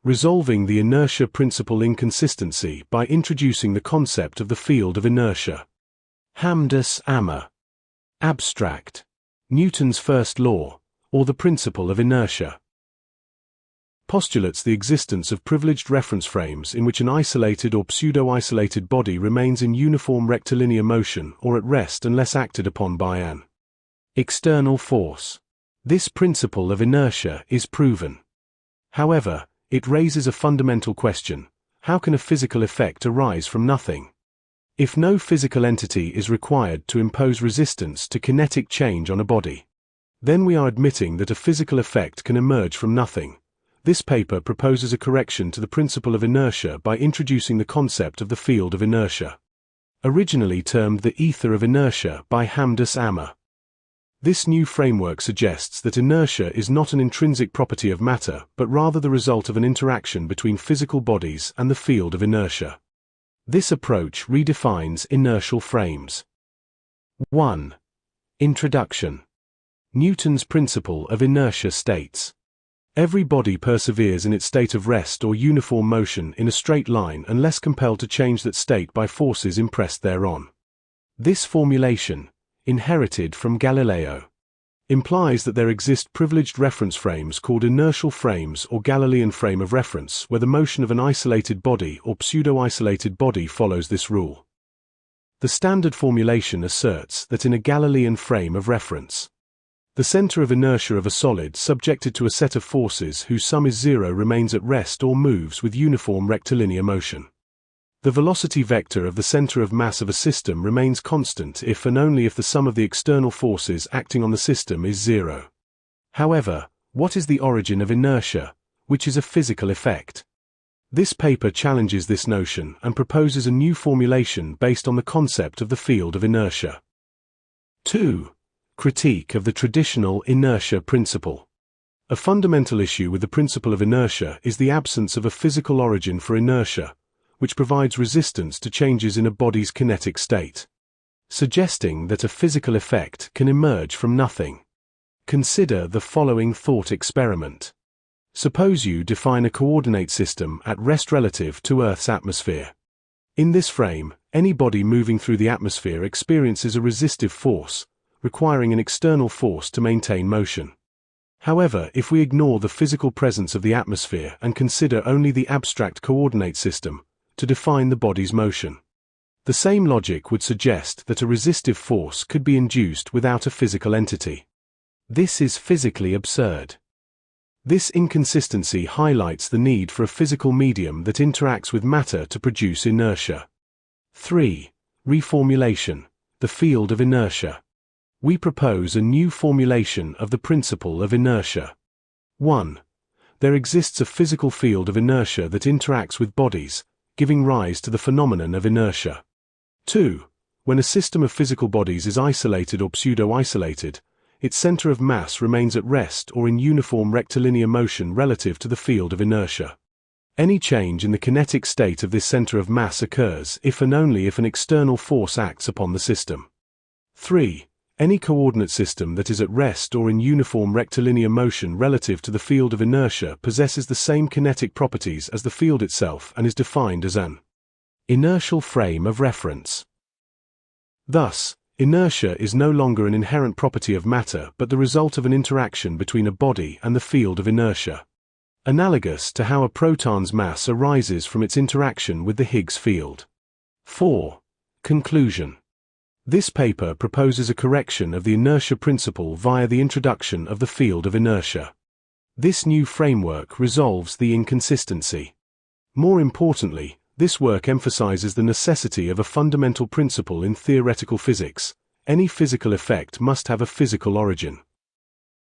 resolving the inertia principle inconsistency by introducing the concept of the field of inertia. HAMDOUS Ammar. Abstract. Newton's first law, or the principle of inertia. Postulates the existence of privileged reference frames in which an isolated or pseudo-isolated body remains in uniform rectilinear motion or at rest unless acted upon by an external force. This principle of inertia is proven. However, it raises a fundamental question: how can a physical effect arise from nothing? If no physical entity is required to impose resistance to kinetic change on a body, then we are admitting that a physical effect can emerge from nothing. This paper proposes a correction to the principle of inertia by introducing the concept of the field of inertia, originally termed the Aether of Inertia by HAMDOUS Ammar. This new framework suggests that inertia is not an intrinsic property of matter, but rather the result of an interaction between physical bodies and the field of inertia. This approach redefines inertial frames. 1. Introduction. Newton's principle of inertia states: every body perseveres in its state of rest or uniform motion in a straight line unless compelled to change that state by forces impressed thereon. This formulation, inherited from Galileo, implies that there exist privileged reference frames called inertial frames or Galilean frame of reference where the motion of an isolated body or pseudo-isolated body follows this rule. The standard formulation asserts that in a Galilean frame of reference, the center of inertia of a solid subjected to a set of forces whose sum is zero remains at rest or moves with uniform rectilinear motion. The velocity vector of the center of mass of a system remains constant if and only if the sum of the external forces acting on the system is zero. However, what is the origin of inertia, which is a physical effect? This paper challenges this notion and proposes a new formulation based on the concept of the field of inertia. 2. Critique of the traditional inertia principle. A fundamental issue with the principle of inertia is the absence of a physical origin for inertia, which provides resistance to changes in a body's kinetic state, suggesting that a physical effect can emerge from nothing. Consider the following thought experiment. Suppose you define a coordinate system at rest relative to Earth's atmosphere. In this frame, any body moving through the atmosphere experiences a resistive force, requiring an external force to maintain motion. However, if we ignore the physical presence of the atmosphere and consider only the abstract coordinate system to define the body's motion, the same logic would suggest that a resistive force could be induced without a physical entity. This is physically absurd. This inconsistency highlights the need for a physical medium that interacts with matter to produce inertia. 3. Reformulation. The field of inertia. We propose a new formulation of the principle of inertia. 1. There exists a physical field of inertia that interacts with bodies, giving rise to the phenomenon of inertia. 2. When a system of physical bodies is isolated or pseudo-isolated, its center of mass remains at rest or in uniform rectilinear motion relative to the field of inertia. Any change in the kinetic state of this center of mass occurs if and only if an external force acts upon the system. 3. Any coordinate system that is at rest or in uniform rectilinear motion relative to the field of inertia possesses the same kinetic properties as the field itself and is defined as an inertial frame of reference. Thus, inertia is no longer an inherent property of matter but the result of an interaction between a body and the field of inertia, analogous to how a proton's mass arises from its interaction with the Higgs field. 4. Conclusion. This paper proposes a correction of the inertia principle via the introduction of the field of inertia. This new framework resolves the inconsistency. More importantly, this work emphasizes the necessity of a fundamental principle in theoretical physics: any physical effect must have a physical origin.